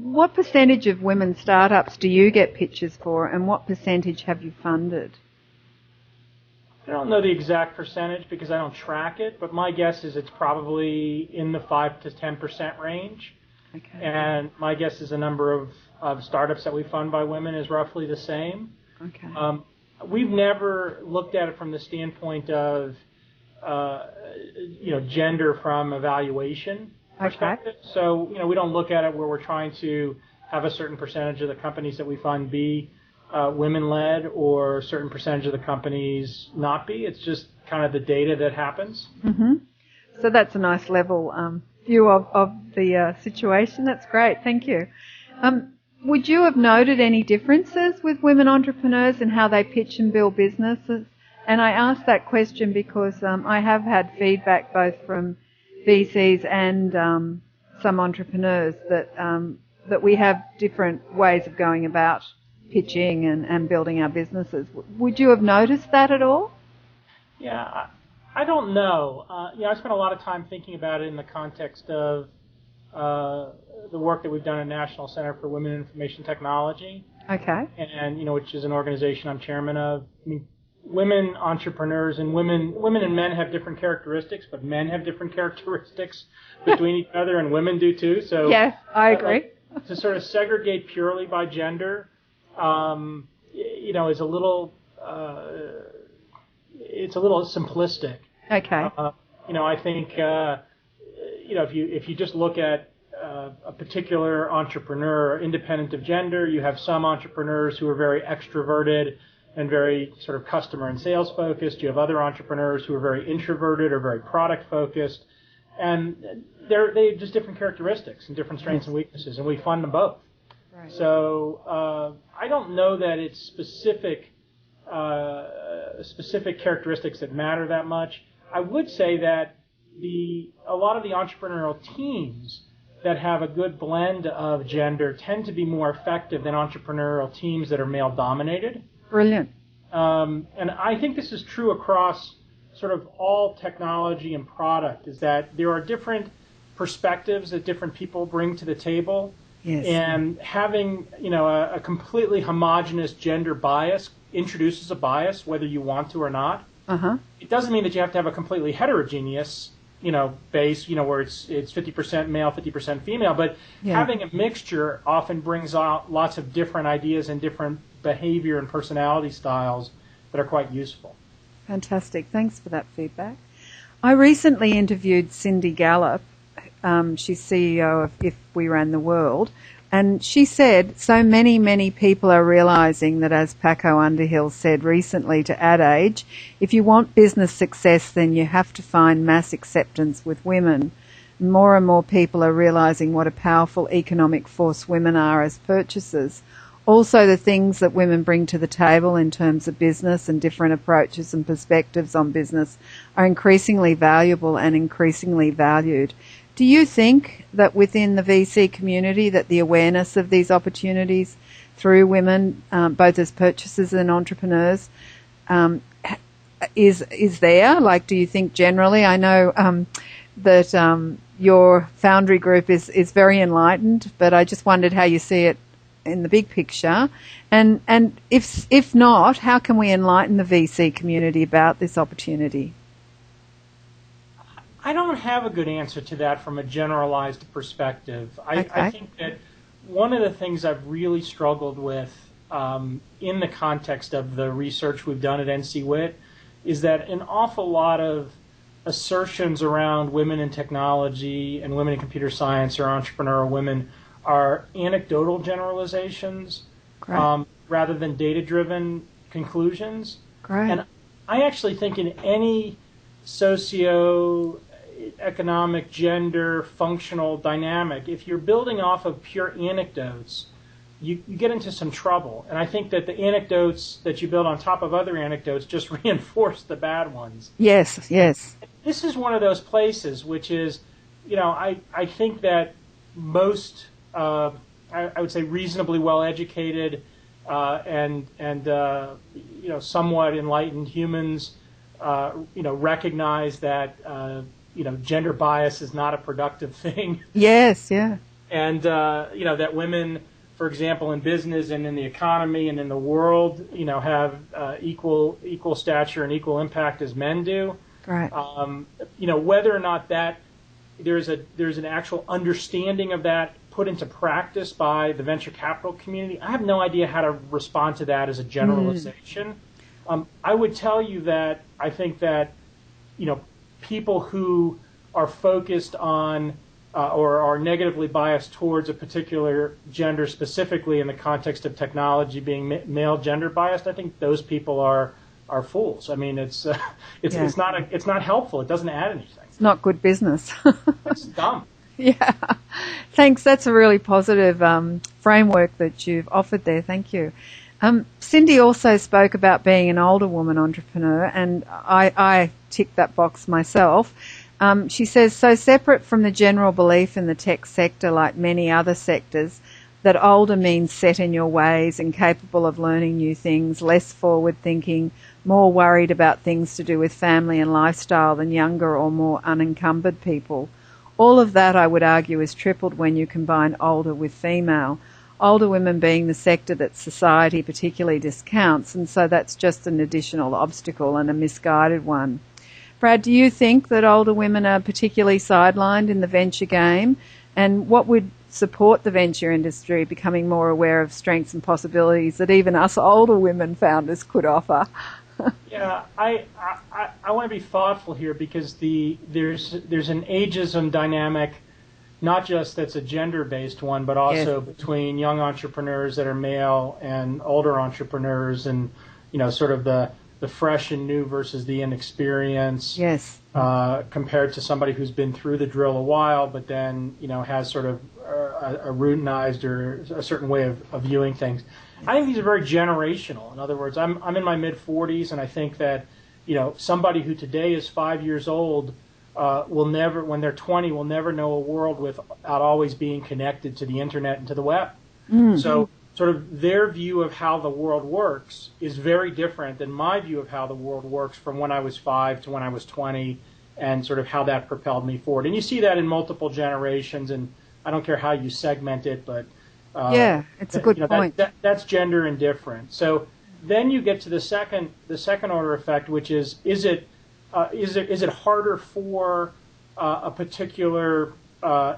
What percentage of women startups do you get pitches for, and what percentage have you funded? I don't know the exact percentage because I don't track it, but my guess is it's probably in the 5 to 10% range. Okay. And my guess is the number of startups that we fund by women is roughly the same. Okay. We've never looked at it from the standpoint of gender from evaluation perspective. Okay. So, we don't look at it where we're trying to have a certain percentage of the companies that we fund be women-led or a certain percentage of the companies not be. It's just kind of the data that happens. Mm-hmm. So that's a nice level view of the situation. That's great. Thank you. Would you have noted any differences with women entrepreneurs in how they pitch and build businesses? And I ask that question because I have had feedback both from VCs and some entrepreneurs that we have different ways of going about pitching and building our businesses. Would you have noticed that at all? Yeah, I don't know. I spent a lot of time thinking about it in the context of the work that we've done at National Center for Women in Information Technology. Okay. And which is an organization I'm chairman of. I mean, women entrepreneurs and women and men have different characteristics, but men have different characteristics between each other, and women do too. So yes, I agree. To sort of segregate purely by gender, is a little it's a little simplistic. Okay. I think if you just look at a particular entrepreneur independent of gender, you have some entrepreneurs who are very extroverted and very sort of customer and sales focused. You have other entrepreneurs who are very introverted or very product focused, and they have just different characteristics and different strengths and weaknesses, and we fund them both. Right. So I don't know that it's specific characteristics that matter that much. I would say that a lot of the entrepreneurial teams that have a good blend of gender tend to be more effective than entrepreneurial teams that are male dominated. Brilliant. And I think this is true across sort of all technology and product, is that there are different perspectives that different people bring to the table. Yes. And having, a completely homogenous gender bias introduces a bias, whether you want to or not. Uh-huh. It doesn't mean that you have to have a completely heterogeneous, base, where it's 50% male, 50% female, but having a mixture often brings out lots of different ideas and different behavior and personality styles that are quite useful. Fantastic. Thanks for that feedback. I recently interviewed Cindy Gallup. She's CEO of If We Ran the World, and she said so many people are realizing that, as Paco Underhill said recently to Ad Age, if you want business success, then you have to find mass acceptance with women. More and more people are realizing what a powerful economic force women are as purchasers. Also, the things that women bring to the table in terms of business and different approaches and perspectives on business are increasingly valuable and increasingly valued. Do you think that within the VC community that the awareness of these opportunities through women, both as purchasers and entrepreneurs, is there? Like, do you think generally? I know that your Foundry Group is very enlightened, but I just wondered how you see it in the big picture, and if not, how can we enlighten the VC community about this opportunity? I don't have a good answer to that from a generalized perspective. I think that one of the things I've really struggled with in the context of the research we've done at NCWIT is that an awful lot of assertions around women in technology and women in computer science or entrepreneurial women are anecdotal generalizations rather than data-driven conclusions. Great. And I actually think in any socio-economic, gender, functional dynamic, if you're building off of pure anecdotes, you get into some trouble. And I think that the anecdotes that you build on top of other anecdotes just reinforce the bad ones. Yes. This is one of those places which is, I think that most I would say reasonably well-educated and somewhat enlightened humans, recognize that, gender bias is not a productive thing. Yes, yeah. and that women, for example, in business and in the economy and in the world, have equal stature and equal impact as men do. Right. Whether or not that there's an actual understanding of that put into practice by the venture capital community, I have no idea how to respond to that as a generalization. I would tell you that I think that people who are focused on or are negatively biased towards a particular gender, specifically in the context of technology being male gender biased, I think those people are fools. I mean, it's not helpful. It doesn't add anything. It's not good business. It's dumb. Yeah. Thanks. That's a really positive framework that you've offered there. Thank you. Cindy also spoke about being an older woman entrepreneur, and I ticked that box myself. She says, so separate from the general belief in the tech sector, like many other sectors, that older means set in your ways and capable of learning new things, less forward-thinking, more worried about things to do with family and lifestyle than younger or more unencumbered people. All of that, I would argue, is tripled when you combine older with female. Older women being the sector that society particularly discounts, and so that's just an additional obstacle and a misguided one. Brad, do you think that older women are particularly sidelined in the venture game? And what would support the venture industry becoming more aware of strengths and possibilities that even us older women founders could offer? Yeah, I want to be thoughtful here because there's an ageism dynamic, not just that's a gender-based one, but also between young entrepreneurs that are male and older entrepreneurs, and sort of the fresh and new versus the inexperienced. Yes. Compared to somebody who's been through the drill a while, but then has sort of a routinized or a certain way of viewing things. I think these are very generational. In other words, I'm in my mid-40s, and I think that somebody who today is 5 years old will never, when they're 20, will never know a world without always being connected to the internet and to the web. Mm-hmm. So sort of their view of how the world works is very different than my view of how the world works from when I was 5 to when I was 20, and sort of how that propelled me forward. And you see that in multiple generations, and I don't care how you segment it, but it's a good point. That's gender indifferent. So then you get to the second order effect, which is it harder for a particular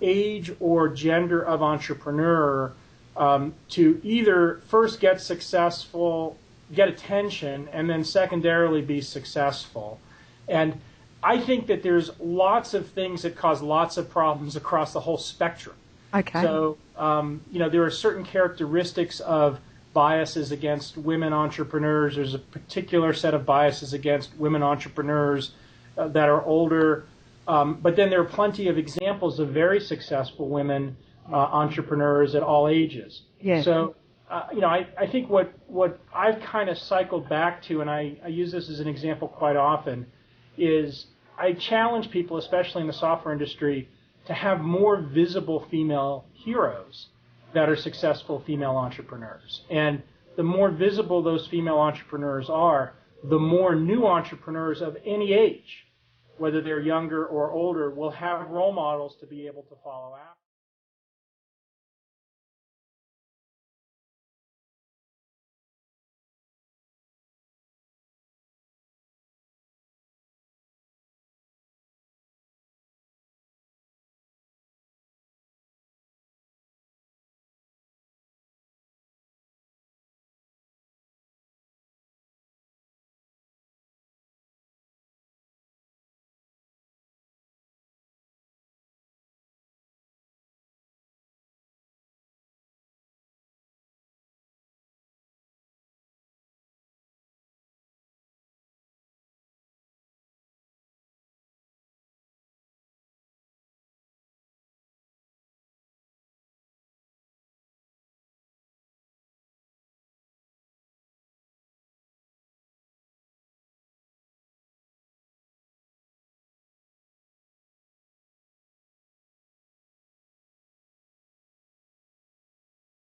age or gender of entrepreneur to either first get successful, get attention, and then secondarily be successful? And I think that there's lots of things that cause lots of problems across the whole spectrum. Okay. So, there are certain characteristics of biases against women entrepreneurs. There's a particular set of biases against women entrepreneurs that are older. But then there are plenty of examples of very successful women entrepreneurs at all ages. Yeah. So, I think what I've kind of cycled back to, and I use this as an example quite often, is I challenge people, especially in the software industry, to have more visible female heroes that are successful female entrepreneurs. And the more visible those female entrepreneurs are, the more new entrepreneurs of any age, whether they're younger or older, will have role models to be able to follow after.